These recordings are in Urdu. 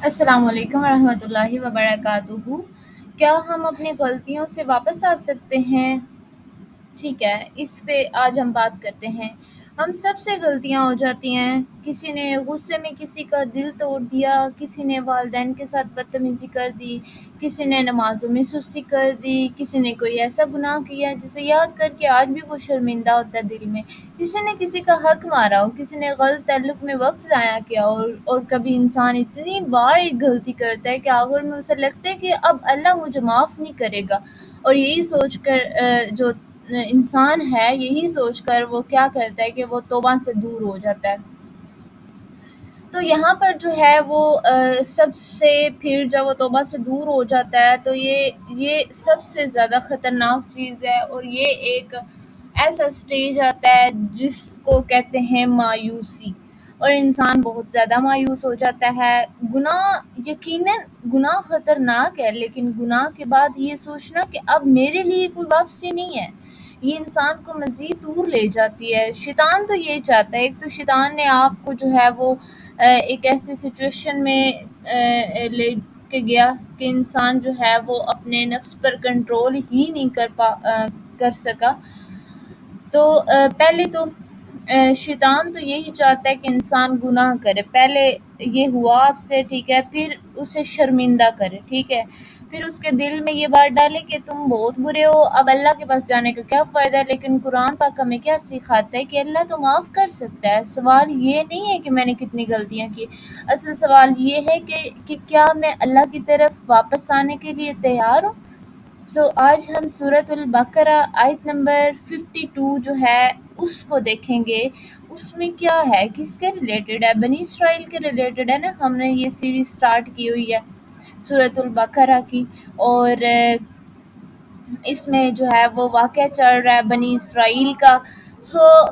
السلام علیکم ورحمۃ اللہ وبرکاتہ۔ کیا ہم اپنی غلطیوں سے واپس آ سکتے ہیں؟ ٹھیک ہے، اس پہ آج ہم بات کرتے ہیں۔ ہم سب سے غلطیاں ہو جاتی ہیں۔ کسی نے غصے میں کسی کا دل توڑ دیا، کسی نے والدین کے ساتھ بدتمیزی کر دی، کسی نے نمازوں میں سستی کر دی، کسی نے کوئی ایسا گناہ کیا جسے یاد کر کے آج بھی وہ شرمندہ ہوتا ہے دل میں، کسی نے کسی کا حق مارا ہو، کسی نے غلط تعلق میں وقت ضائع کیا اور کبھی انسان اتنی بار ایک غلطی کرتا ہے کہ آخر میں اسے لگتا ہے کہ اب اللہ مجھے معاف نہیں کرے گا، اور یہی سوچ کر جو انسان ہے، یہی سوچ کر وہ کیا کرتا ہے کہ وہ توبہ سے دور ہو جاتا ہے۔ تو یہاں پر جو ہے وہ سب سے پھر جب وہ توبہ سے دور ہو جاتا ہے تو یہ سب سے زیادہ خطرناک چیز ہے، اور یہ ایک ایسا سٹیج آتا ہے جس کو کہتے ہیں مایوسی، اور انسان بہت زیادہ مایوس ہو جاتا ہے۔ یقیناً گناہ خطرناک ہے، لیکن گناہ کے بعد یہ سوچنا کہ اب میرے لیے کوئی واپسی نہیں ہے، یہ انسان کو مزید دور لے جاتی ہے۔ شیطان تو یہ چاہتا ہے، ایک تو شیطان نے آپ کو جو ہے وہ ایک ایسی سچویشن میں لے کے گیا کہ انسان جو ہے وہ اپنے نفس پر کنٹرول ہی نہیں کر سکا۔ تو پہلے تو شیطان تو یہی چاہتا ہے کہ انسان گناہ کرے، پہلے یہ ہوا آپ سے، ٹھیک ہے، پھر اسے شرمندہ کرے، ٹھیک ہے، پھر اس کے دل میں یہ بات ڈالے کہ تم بہت برے ہو، اب اللہ کے پاس جانے کا کیا فائدہ ہے۔ لیکن قرآن پاک ہمیں کیا سکھاتا ہے کہ اللہ تو معاف کر سکتا ہے۔ سوال یہ نہیں ہے کہ میں نے کتنی غلطیاں کی، اصل سوال یہ ہے کہ کیا میں اللہ کی طرف واپس آنے کے لیے تیار ہوں۔ آج ہم سورۃ البقرہ آیت نمبر 52 جو ہے اس کو دیکھیں گے۔ اس میں کیا ہے، کس کے ریلیٹڈ ہے؟ بنی اسرائیل کے ریلیٹڈ ہے نا۔ ہم نے یہ سیریز سٹارٹ کی ہوئی ہے سورۃ البقرہ کی، اور اس میں جو ہے وہ واقعہ چل رہا ہے بنی اسرائیل کا۔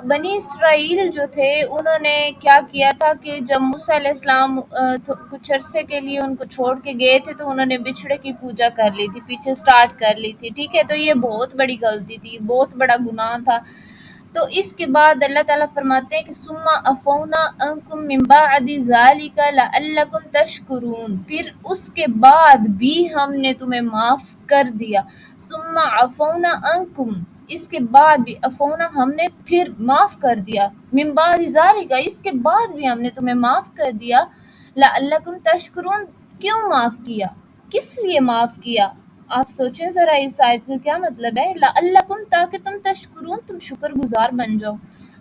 بنی اسرائیل جو تھے انہوں نے کیا کیا تھا کہ جب موسیٰ علیہ السلام کچھ عرصے کے لیے ان کو چھوڑ کے گئے تھے تو انہوں نے بچھڑے کی پوجا کر لی تھی، پیچھے سٹارٹ کر لی تھی، ٹھیک ہے۔ تو یہ بہت بڑی غلطی تھی، بہت بڑا گناہ تھا۔ تو اس کے بعد اللہ تعالیٰ فرماتے ہیں کہ ثم عفونا عنکم من بعد ذلک لعلکم تشکرون، پھر اس کے بعد بھی ہم نے تمہیں معاف کر دیا۔ ثم عفونا عنکم، اس کے بعد بھی، عفونا ہم نے پھر معاف کر دیا، من بعد ذلک اس کے بعد بھی ہم نے تمہیں معاف کر دیا، لعلکم تشکرون، کیوں معاف کیا، کس لیے معاف کیا؟ آپ سوچیں ذرا اس آیت کا کیا مطلب ہے، لعلکم، تاکہ تم تشکرون، تم شکر گزار بن جاؤ۔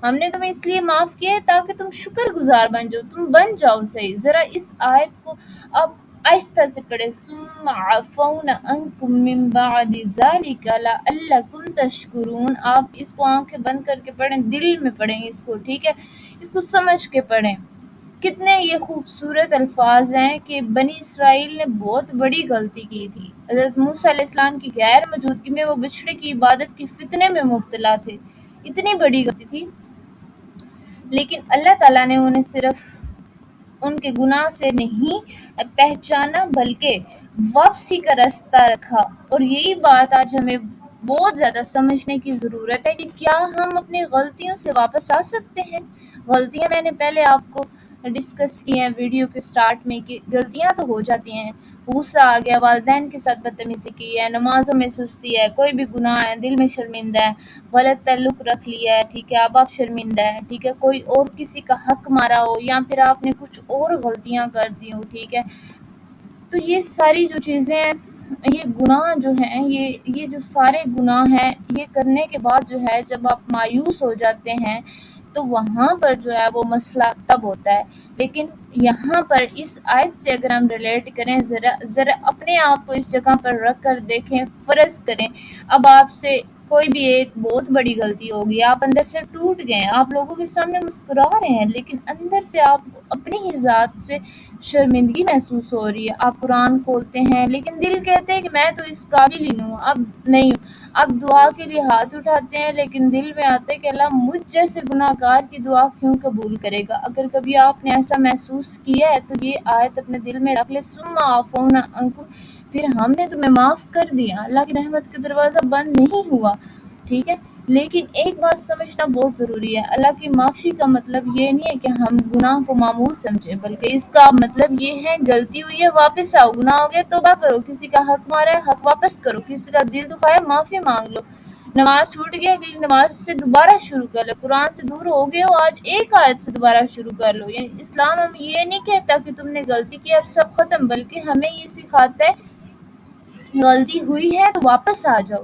ہم نے تمہیں اس لیے معاف کیا ہے تاکہ تم شکر گزار بن جاؤ، تم بن جاؤ صحیح۔ ذرا اس آیت کو اب آہستہ سے پڑھیں، ثم عفونا عنکم من بعد ذلک لعلکم تشکرون۔ آپ اس کو آنکھیں بند کر کے پڑھیں، دل میں پڑھیں اس کو، ٹھیک ہے، اس کو سمجھ کے پڑھیں۔ کتنے یہ خوبصورت الفاظ ہیں کہ بنی اسرائیل نے بہت بڑی غلطی کی تھی۔ حضرت موسیٰ علیہ السلام کی غیر موجودگی میں وہ بچھڑے کی عبادت کی فتنے میں مبتلا تھے، اتنی بڑی غلطی تھی، لیکن اللہ تعالیٰ نے انہیں صرف ان کے گناہ سے نہیں پہچانا بلکہ واپسی کا راستہ رکھا۔ اور یہی بات آج ہمیں بہت زیادہ سمجھنے کی ضرورت ہے کہ کیا ہم اپنی غلطیوں سے واپس آ سکتے ہیں۔ غلطیاں میں نے پہلے آپ کو ڈسکس کی ہیں ویڈیو کے سٹارٹ میں کہ غلطیاں تو ہو جاتی ہیں، غصہ آ گیا، والدین کے ساتھ بدتمیزی کی ہے، نمازوں میں سستی ہے، کوئی بھی گناہ ہے، دل میں شرمندہ ہے، غلط تعلق رکھ لیا ہے، ٹھیک ہے، اب آپ شرمندہ ہے، ٹھیک ہے، کوئی اور کسی کا حق مارا ہو، یا پھر آپ نے کچھ اور غلطیاں کر دی ہوں، ٹھیک ہے۔ تو یہ ساری جو چیزیں ہیں، یہ گناہ جو ہیں، یہ جو سارے گناہ ہیں، یہ کرنے کے بعد جو ہے جب آپ مایوس ہو جاتے ہیں تو وہاں پر جو ہے وہ مسئلہ تب ہوتا ہے۔ لیکن یہاں پر اس آیت سے اگر ہم ریلیٹ کریں، ذرا اپنے آپ کو اس جگہ پر رکھ کر دیکھیں، فرض کریں اب آپ سے کوئی بھی ایک بہت بڑی غلطی ہوگی، آپ اندر سے ٹوٹ گئے ہیں، آپ لوگوں کے سامنے مسکرا رہے ہیں، لیکن اندر سے آپ کو اپنی ہی ذات سے شرمندگی محسوس ہو رہی ہے۔ آپ قرآن کھولتے ہیں لیکن دل کہتے ہیں کہ میں تو اس قابل ہی ہوں، اب نہیں ہوں۔ آپ دعا کے لیے ہاتھ اٹھاتے ہیں لیکن دل میں آتے کہ اللہ مجھ جیسے گناہ گار کی دعا کیوں قبول کرے گا۔ اگر کبھی آپ نے ایسا محسوس کیا ہے تو یہ آیت اپنے دل میں رکھ لے، ثم عفونا عنکم، پھر ہم نے تمہیں معاف کر دیا، اللہ کی رحمت کا دروازہ بند نہیں ہوا، ٹھیک ہے۔ لیکن ایک بات سمجھنا بہت ضروری ہے، اللہ کی معافی کا مطلب یہ نہیں ہے کہ ہم گناہ کو معمول سمجھیں، بلکہ اس کا مطلب یہ ہے غلطی ہوئی ہے واپس آؤ، گناہ ہو گیا توبہ کرو، کسی کا حق مارا ہے حق واپس کرو، کسی کا دل دکھایا معافی مانگ لو، نماز چھوٹ گیا اگلی نماز سے دوبارہ شروع کر لو، قرآن سے دور ہو گئے ہو آج ایک آیت سے دوبارہ شروع کر لو۔ یعنی اسلام ہم یہ نہیں کہتا کہ تم نے غلطی کی اب سب ختم، بلکہ ہمیں یہ سکھاتا ہے غلطی ہوئی ہے تو واپس آ جاؤ۔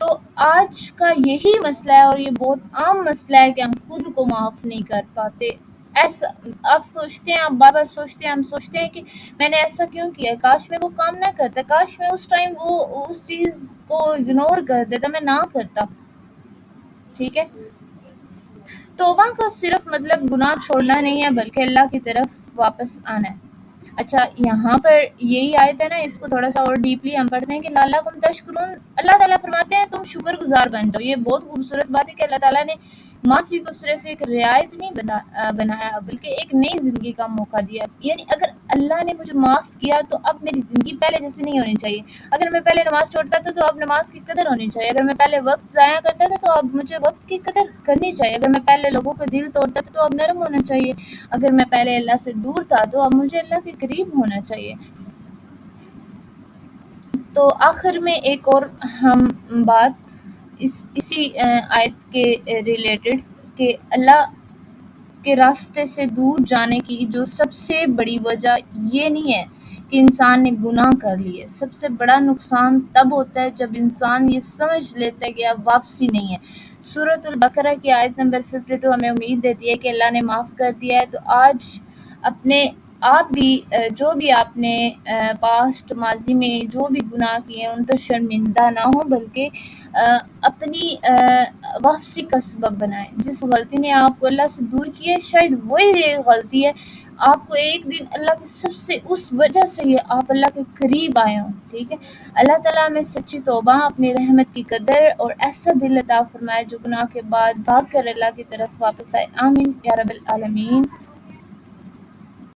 تو آج کا یہی مسئلہ ہے، اور یہ بہت عام مسئلہ ہے کہ ہم خود کو معاف نہیں کر پاتے۔ ایسا آپ سوچتے ہیں، آپ بار بار سوچتے ہیں، ہم سوچتے ہیں کہ میں نے ایسا کیوں کیا، کاش میں وہ کام نہ کرتا، کاش میں اس ٹائم وہ اس چیز کو اگنور کر دیتا، میں نہ کرتا۔ ٹھیک ہے، توبہ کا صرف مطلب گناہ چھوڑنا نہیں ہے، بلکہ اللہ کی طرف واپس آنا ہے۔ اچھا، یہاں پر یہی آیت ہے نا، اس کو تھوڑا سا اور ڈیپلی ہم پڑھتے ہیں کہ لعلکم تشکرون، اللہ تعالیٰ فرماتے ہیں تم شکر گزار بن جاؤ۔ یہ بہت خوبصورت بات ہے کہ اللہ تعالیٰ نے معافی کو صرف ایک رعایت نہیں بنایا، بلکہ ایک نئی زندگی کا موقع دیا۔ یعنی اگر اللہ نے مجھے معاف کیا تو اب میری زندگی پہلے جیسے نہیں ہونی چاہیے۔ اگر میں پہلے نماز چھوڑتا تھا تو اب نماز کی قدر ہونی چاہیے، اگر میں پہلے وقت ضائع کرتا تھا تو اب مجھے وقت کی قدر کرنی چاہیے، اگر میں پہلے لوگوں کا دل توڑتا تھا تو اب نرم ہونا چاہیے، اگر میں پہلے اللہ سے دور تھا تو اب مجھے اللہ کے قریب ہونا چاہیے۔ تو آخر میں ایک اور ہم بات اسی آیت کے ریلیٹڈ، کہ اللہ کے راستے سے دور جانے کی جو سب سے بڑی وجہ یہ نہیں ہے کہ انسان نے گناہ کر لیے۔ سب سے بڑا نقصان تب ہوتا ہے جب انسان یہ سمجھ لیتا ہے کہ اب واپسی نہیں ہے۔ سورۃ البقرہ کی آیت نمبر 52 ہمیں امید دیتی ہے کہ اللہ نے معاف کر دیا ہے، تو آج اپنے آپ بھی جو بھی آپ نے پاسٹ ماضی میں جو بھی گناہ کیے ہیں ان پر شرمندہ نہ ہوں، بلکہ اپنی واپسی کا سبب بنائیں۔ جس غلطی نے آپ کو اللہ سے دور کیا ہے، شاید وہی غلطی ہے آپ کو ایک دن اللہ کی سب سے اس وجہ سے یہ آپ اللہ کے قریب آئے ہوں۔ ٹھیک ہے، اللہ تعالیٰ ہمیں سچی توبہ، اپنی رحمت کی قدر اور ایسا دل عطا فرمائے جو گناہ کے بعد بھاگ کر اللہ کی طرف واپس آئے۔ آمین یا رب العالمین۔